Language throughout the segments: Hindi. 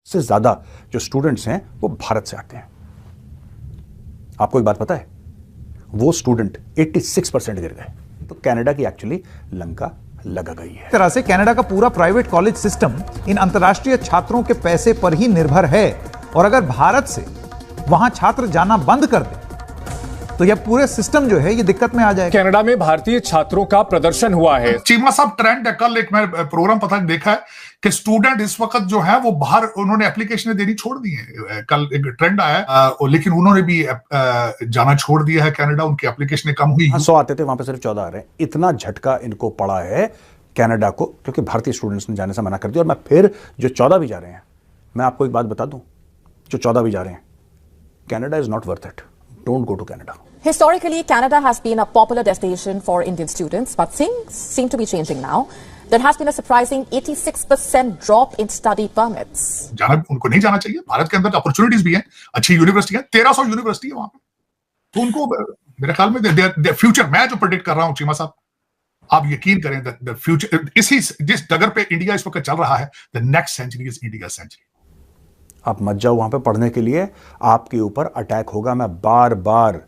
से ज्यादा जो स्टूडेंट्स हैं वो भारत से आते हैं। आपको एक बात पता है, वो स्टूडेंट 86% गिर गए। तो कनाडा की एक्चुअली लंका लग गई है। इस तरह से कनाडा का पूरा प्राइवेट कॉलेज सिस्टम इन अंतर्राष्ट्रीय छात्रों के पैसे पर ही निर्भर है, और अगर भारत से वहां छात्र जाना बंद कर दे तो यह पूरे सिस्टम जो है ये दिक्कत में आ जाएगा। कनाडा में भारतीय छात्रों का प्रदर्शन हुआ है। चीमा साहब ट्रेंड है, कल एक मैं प्रोग्राम पता देखा है कि स्टूडेंट इस वक्त जो है वो बाहर उन्होंने एप्लीकेशन देनी छोड़ दी है। कल एक ट्रेंड आया लेकिन उन्होंने भी जाना छोड़ दिया है कनाडा, उनकी एप्लीकेशन कम हुई। 100 आते थे, वहां पे सिर्फ 14 आ रहे हैं। इतना झटका इनको पड़ा है कनाडा को, क्योंकि भारतीय स्टूडेंट्स ने जाने से मना कर दिया। और मैं फिर जो 14 भी जा रहे हैं, मैं आपको एक बात बता दूं, जो 14 भी जा रहे हैं, Canada is not worth it. Don't go to Canada. Historically, Canada has been a popular destination for Indian students, but things seem to be changing now. There has been a surprising 86% drop in study permits. जाना उनको नहीं जाना चाहिए। भारत के अंदर अपॉर्चुनिटीज भी हैं, अच्छी यूनिवर्सिटी है, 1300 यूनिवर्सिटी है वहां पे, तो उनको मेरे ख्याल में फ्यूचर मैं जो प्रेडिक्ट कर रहा हूं चीमा साहब, आप यकीन करें द फ्यूचर इसी जिस डगर पे इंडिया इस वक्त चल रहा है, the next century is India century. आप मत जाओ वहां पे पढ़ने के लिए, आपके ऊपर अटैक होगा। मैं बार बार,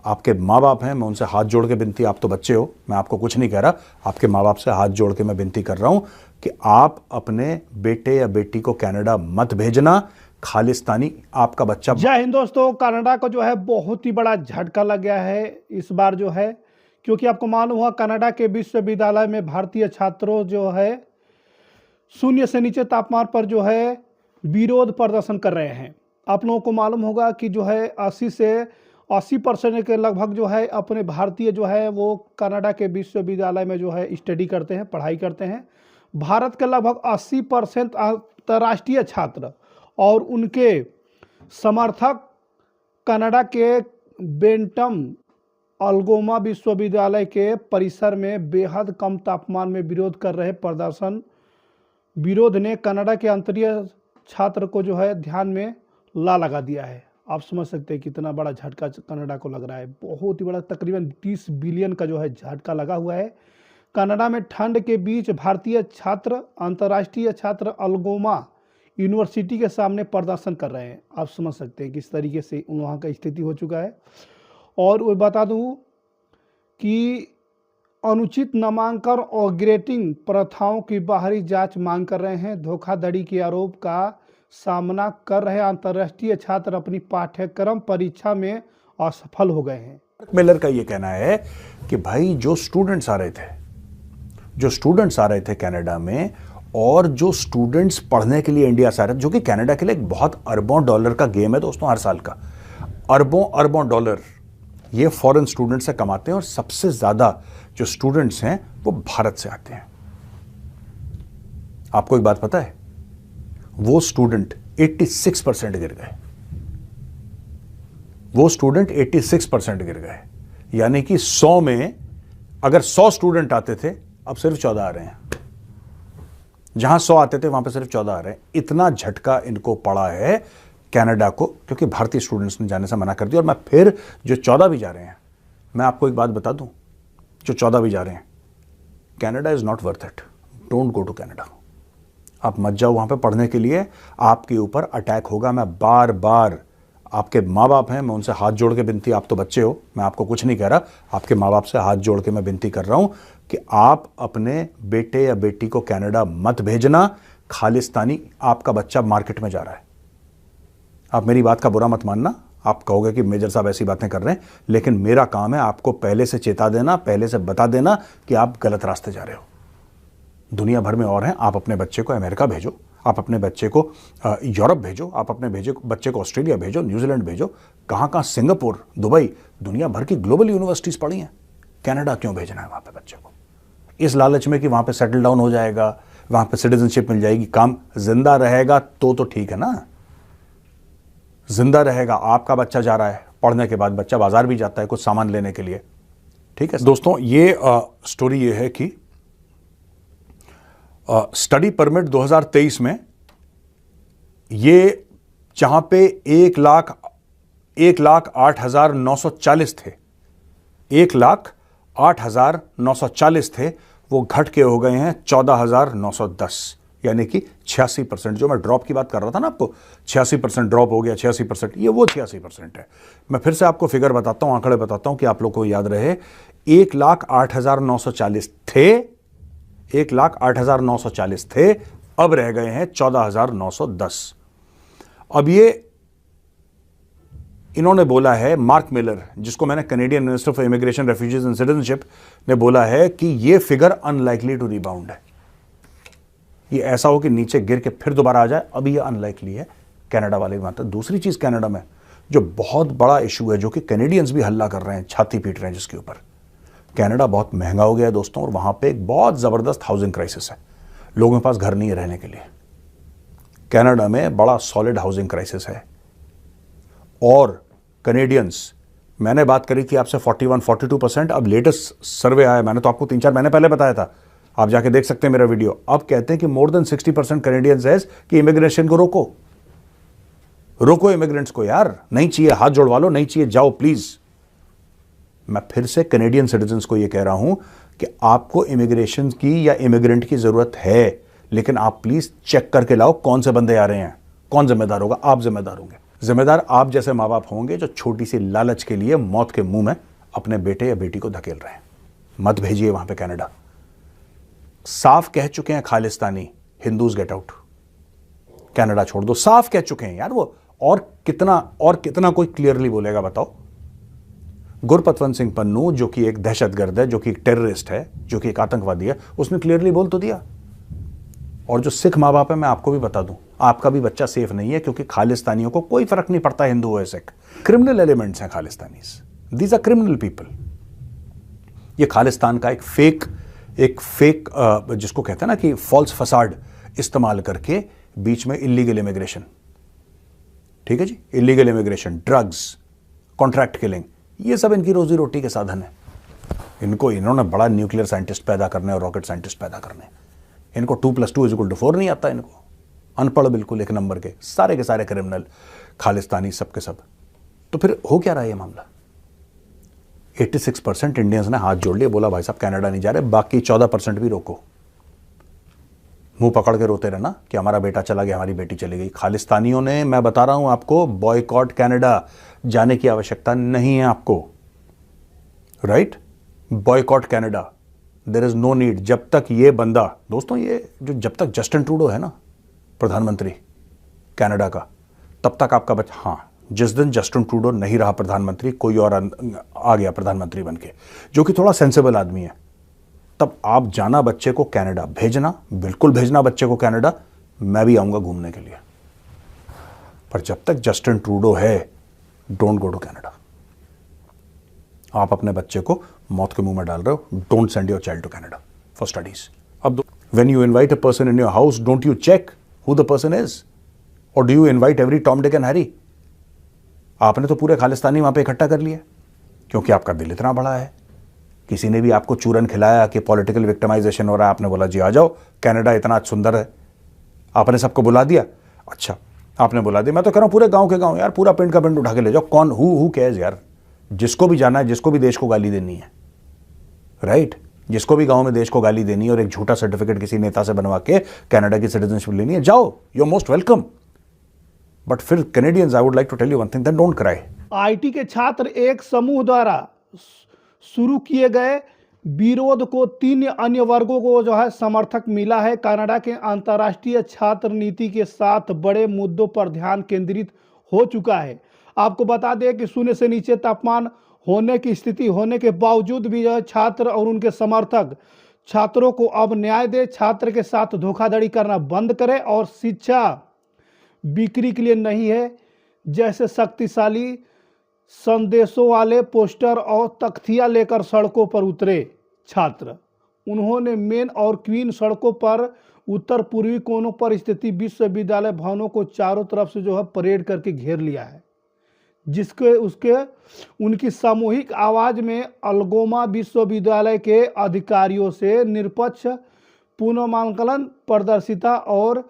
आपके माँ बाप हैं, मैं उनसे हाथ जोड़ के विनती, आप तो बच्चे हो, मैं आपको कुछ नहीं कह रहा, आपके माँ बाप से हाथ जोड़ के मैं विनती कर रहा हूं कि आप अपने बेटे या बेटी को कनाडा मत भेजना। खालिस्तानी आपका बच्चा। जय हिंद दोस्तों, कनाडा को जो है बहुत ही बड़ा झटका लग गया है इस बार जो है, क्योंकि आपको मालूम हुआ कनाडा के विश्वविद्यालय में भारतीय छात्रों जो है शून्य से नीचे तापमान पर जो है विरोध प्रदर्शन कर रहे हैं। आप लोगों को मालूम होगा कि जो है 80 से 80% के लगभग जो है अपने भारतीय जो है वो कनाडा के विश्वविद्यालय में जो है स्टडी करते हैं, पढ़ाई करते हैं। भारत के लगभग 80% अंतर्राष्ट्रीय छात्र और उनके समर्थक कनाडा के बेंटम अल्गोमा विश्वविद्यालय के परिसर में बेहद कम तापमान में विरोध कर रहे प्रदर्शन। विरोध ने कनाडा के अंतर्राष्ट्रीय छात्र को जो है ध्यान में लगा दिया है। आप समझ सकते हैं कितना बड़ा झटका कनाडा को लग रहा है, बहुत ही बड़ा, तकरीबन 30 बिलियन का जो है झटका लगा हुआ है। कनाडा में ठंड के बीच भारतीय छात्र अंतर्राष्ट्रीय छात्र अल्गोमा यूनिवर्सिटी के सामने प्रदर्शन कर रहे हैं। आप समझ सकते हैं किस तरीके से वहाँ का स्थिति हो चुका है। और वो बता दूँ कि अनुचित नामांकन और ग्रेडिंग प्रथाओं की बाहरी जांच मांग कर रहे हैं। धोखाधड़ी के आरोप का सामना कर रहे अंतर्राष्ट्रीय छात्र अपनी पाठ्यक्रम परीक्षा में असफल हो गए हैं। मिलर का यह कहना है कि भाई जो स्टूडेंट्स आ रहे थे कनाडा में, और जो स्टूडेंट्स पढ़ने के लिए इंडिया से आ रहे थे, जो कि कनाडा के लिए एक बहुत अरबों डॉलर का गेम है दोस्तों, हर साल का अरबों डॉलर ये फॉरेन स्टूडेंट्स से कमाते हैं। और सबसे ज्यादा जो स्टूडेंट्स हैं वो भारत से आते हैं। आपको एक बात पता है, वो स्टूडेंट 86% गिर गए। वो स्टूडेंट 86% गिर गए, यानी कि 100 में अगर 100 स्टूडेंट आते थे, अब सिर्फ 14 आ रहे हैं। जहां 100 आते थे वहां पे सिर्फ 14 आ रहे हैं। इतना झटका इनको पड़ा है कनाडा को, क्योंकि भारतीय स्टूडेंट्स ने जाने से मना कर दिया। और मैं फिर जो 14 भी जा रहे हैं, मैं आपको एक बात बता दूं, जो 14 भी जा रहे हैं, Canada is not worth it. Don't go to Canada. आप मत जाओ वहां पे पढ़ने के लिए, आपके ऊपर अटैक होगा। मैं बार बार, आपके माँ बाप हैं, मैं उनसे हाथ जोड़ के विनती, आप तो बच्चे हो, मैं आपको कुछ नहीं कह रहा, आपके माँ बाप से हाथ जोड़ के मैं विनती कर रहा हूं कि आप अपने बेटे या बेटी को कनाडा मत भेजना। खालिस्तानी आपका बच्चा मार्केट में जा रहा है। आप मेरी बात का बुरा मत मानना, आप कहोगे कि मेजर साहब ऐसी बातें कर रहे हैं, लेकिन मेरा काम है आपको पहले से चेता देना, पहले से बता देना कि आप गलत रास्ते जा रहे हो। दुनिया भर में और हैं। आप अपने बच्चे को अमेरिका भेजो, आप अपने बच्चे को यूरोप भेजो, आप अपने बच्चे को ऑस्ट्रेलिया भेजो, न्यूजीलैंड भेजो, कहाँ सिंगापुर, दुबई, दुनिया भर की ग्लोबल यूनिवर्सिटीज पढ़ी हैं। कनाडा क्यों भेजना है वहाँ पे बच्चे को? इस लालच में कि वहाँ पे सेटल डाउन हो जाएगा, वहाँ पे सिटीजनशिप मिल जाएगी, काम जिंदा रहेगा तो ठीक है ना। जिंदा रहेगा, आपका बच्चा जा रहा है पढ़ने के बाद, बच्चा बाजार भी जाता है कुछ सामान लेने के लिए, ठीक है दोस्तों। ये स्टोरी ये है कि स्टडी परमिट 2023 में ये जहां पे 1,08,940 थे, 1,08,940 थे, वो घट के हो गए हैं 14,910। यानी कि 86%। जो मैं ड्रॉप की बात कर रहा था ना आपको, 86% ड्रॉप हो गया, 86%, ये वो 86% है। मैं फिर से आपको फिगर बताता हूं, आंकड़े बताता हूं कि आप लोग को याद रहे। 1,08,940 थे, 1,08,940 थे, अब रह गए हैं 14,910। अब ये इन्होंने बोला है, मार्क मिलर, जिसको मैंने Canadian minister for immigration, refugees and citizenship, ने बोला है कि ये फिगर अनलाइकली टू रिबाउंड है। ये ऐसा हो कि नीचे गिर के फिर दोबारा आ जाए, अभी ये अनलाइकली है। कनाडा वाले की बात है। दूसरी चीज कनाडा में जो बहुत बड़ा इशू है, जो कि कैनेडियंस भी हल्ला कर रहे हैं, छाती पीट रहे हैं जिसके ऊपर, कनाडा बहुत महंगा हो गया है दोस्तों, और वहां पे एक बहुत जबरदस्त हाउसिंग क्राइसिस है। लोगों के पास घर नहीं है रहने के लिए। कनाडा में बड़ा सॉलिड हाउसिंग क्राइसिस है। और कैनेडियंस, मैंने बात करी थी आपसे 41-42%, अब लेटेस्ट सर्वे आया, मैंने तो आपको 3-4 महीने पहले बताया था, आप जाके देख सकते हैं मेरा वीडियो। अब कहते हैं कि मोर देन 60% कैनेडियंस है कि इमिग्रेशन को रोको, रोको इमिग्रेंट्स को यार, नहीं चाहिए, हाथ जोड़वा लो, नहीं चाहिए, जाओ प्लीज। मैं फिर से कैनेडियन सिटीजन्स को यह कह रहा हूं कि आपको इमिग्रेशन की या इमिग्रेंट की जरूरत है, लेकिन आप प्लीज चेक करके लाओ कौन से बंदे आ रहे हैं। कौन जिम्मेदार होगा? आप जिम्मेदार होंगे। जिम्मेदार आप जैसे माँ बाप होंगे जो छोटी सी लालच के लिए मौत के मुंह में अपने बेटे या बेटी को धकेल रहे हैं। मत भेजिए वहां पे कनाडा। साफ कह चुके हैं Khalistani, Hindus get out, Canada छोड़ दो, साफ कह चुके हैं यार वो। और कितना कोई क्लियरली बोलेगा बताओ? गुरपतवंत सिंह पन्नू, जो कि एक दहशतगर्द है, जो कि एक टेररिस्ट है, जो कि एक आतंकवादी है, उसने क्लियरली बोल तो दिया। और जो सिख माँ बाप है, मैं आपको भी बता दूं, आपका भी बच्चा सेफ नहीं है, क्योंकि खालिस्तानियों को कोई फर्क नहीं पड़ता हिंदू हो या सिख। क्रिमिनल एलिमेंट्स हैं Khalistanis, these are criminal people. ये खालिस्तान का एक फेक जिसको कहते हैं ना कि फॉल्स फसाड इस्तेमाल करके बीच में इलीगल इमिग्रेशन, ठीक है जी, illegal immigration, drugs, contract killing, ये सब इनकी रोजी रोटी के साधन है। इन्होंने बड़ा न्यूक्लियर साइंटिस्ट पैदा करने और रॉकेट साइंटिस्ट पैदा करने। इनको 2+2=4 नहीं आता, इनको अनपढ़ बिल्कुल एक नंबर के सारे क्रिमिनल खालिस्तानी सब के सब। तो फिर हो क्या रहा है ये मामला? 86% इंडियंस ने हाथ जोड़ लिए, बोला भाई साहब कनाडा नहीं जा रहे, बाकी 14% भी रोको। मुंह पकड़ के रोते रहना कि हमारा बेटा चला गया, हमारी बेटी चली गई। खालिस्तानियों ने, मैं बता रहा हूं आपको, बॉयकॉट कनाडा, जाने की आवश्यकता नहीं है आपको, right? Boycott Canada, there is no need. जब तक ये बंदा, दोस्तों, ये जो जब तक जस्टिन ट्रूडो है ना प्रधानमंत्री कनाडा का, तब तक आपका बच्चा, हाँ, जिस दिन जस्टिन ट्रूडो नहीं रहा प्रधानमंत्री, कोई और आ गया प्रधानमंत्री बनके, जो कि थोड़ा सेंसिबल आदमी है, तब आप जाना बच्चे को कनाडा, भेजना, बिल्कुल भेजना बच्चे को कनाडा। मैं भी आऊंगा घूमने के लिए, पर जब तक जस्टिन ट्रूडो है, डोंट गो टू कनाडा। आप अपने बच्चे को मौत के मुंह में डाल रहे हो। Don't send your child to Canada for studies. अब when you invite a person in your house, don't you check who the person is, और do you invite every Tom Dick and Harry? आपने तो पूरे खालिस्तानी वहां पे इकट्ठा कर लिया, क्योंकि आपका दिल इतना बड़ा है। किसी ने भी आपको चूरन खिलाया कि पॉलिटिकल विक्टिमाइजेशन हो रहा है, आपने बोला जी आ जाओ, कनाडा इतना सुंदर है, आपने सबको बुला दिया। अच्छा, आपने बुला दिया, मैं तो कह रहा हूं पूरे गांव के गांव यार, पूरा पिंड का पिंड उठा के ले जाओ। कौन हु कैज यार, जिसको भी जाना है, जिसको भी देश को गाली देनी है, राइट? जिसको भी गांव में देश को गाली देनी है और एक झूठा सर्टिफिकेट किसी नेता से बनवा के कनाडा की सिटीजनशिप लेनी है, जाओ, you are most welcome. But फिर Canadians, I would like to tell you one thing, then don't cry. IT के छात्र एक समूह द्वारा शुरू किए गए विरोध को 3 अन्य वर्गों को जो है समर्थक मिला है। कनाडा के अंतर्राष्ट्रीय छात्र नीति के साथ बड़े मुद्दों पर ध्यान केंद्रित हो चुका है। आपको बता दें कि 0 से नीचे तापमान होने की स्थिति होने के बावजूद भी जो छात्र और उनके समर्थक छात्रों को अब न्याय दे, छात्र के साथ धोखाधड़ी करना बंद करे और शिक्षा बिक्री के लिए नहीं है जैसे शक्तिशाली संदेशों वाले पोस्टर और तख्तियां लेकर सड़कों पर उतरे छात्र। उन्होंने मेन और क्वीन सड़कों पर उत्तर पूर्वी कोनों पर स्थित विश्वविद्यालय भवनों को चारों तरफ से जो है परेड करके घेर लिया है, जिसके उनकी सामूहिक आवाज में अलगोमा विश्वविद्यालय के अधिकारियों से निष्पक्ष पुनर्मांकलन, पारदर्शिता और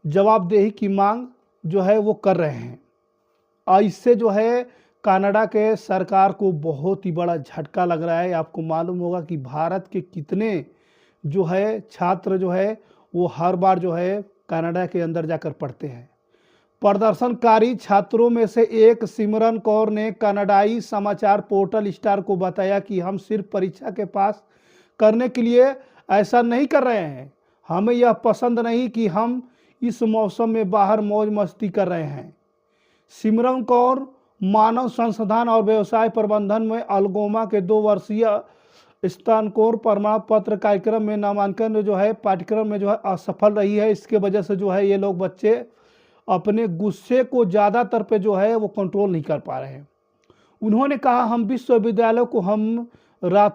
जवाबदेही की मांग जो है वो कर रहे हैं। इससे जो है कनाडा के सरकार को बहुत ही बड़ा झटका लग रहा है। आपको मालूम होगा कि भारत के कितने जो है छात्र जो है वो हर बार जो है कनाडा के अंदर जाकर पढ़ते हैं। प्रदर्शनकारी छात्रों में से एक सिमरन कौर ने कनाडाई समाचार पोर्टल स्टार को बताया कि हम सिर्फ परीक्षा के पास करने के लिए ऐसा नहीं कर रहे हैं, हमें यह पसंद नहीं कि हम इस मौसम में बाहर मौज मस्ती कर रहे हैं। सिमरन कौर मानव संसाधन और व्यवसाय प्रबंधन में अल्गोमा के 2 वर्षीय स्नातकोत्तर प्रमाण पत्र कार्यक्रम में नामांकन जो है पाठ्यक्रम में जो है असफल रही है। इसके वजह से जो है ये लोग बच्चे अपने गुस्से को ज़्यादातर पे जो है वो कंट्रोल नहीं कर पा रहे हैं। उन्होंने कहा हम विश्वविद्यालय को हम रात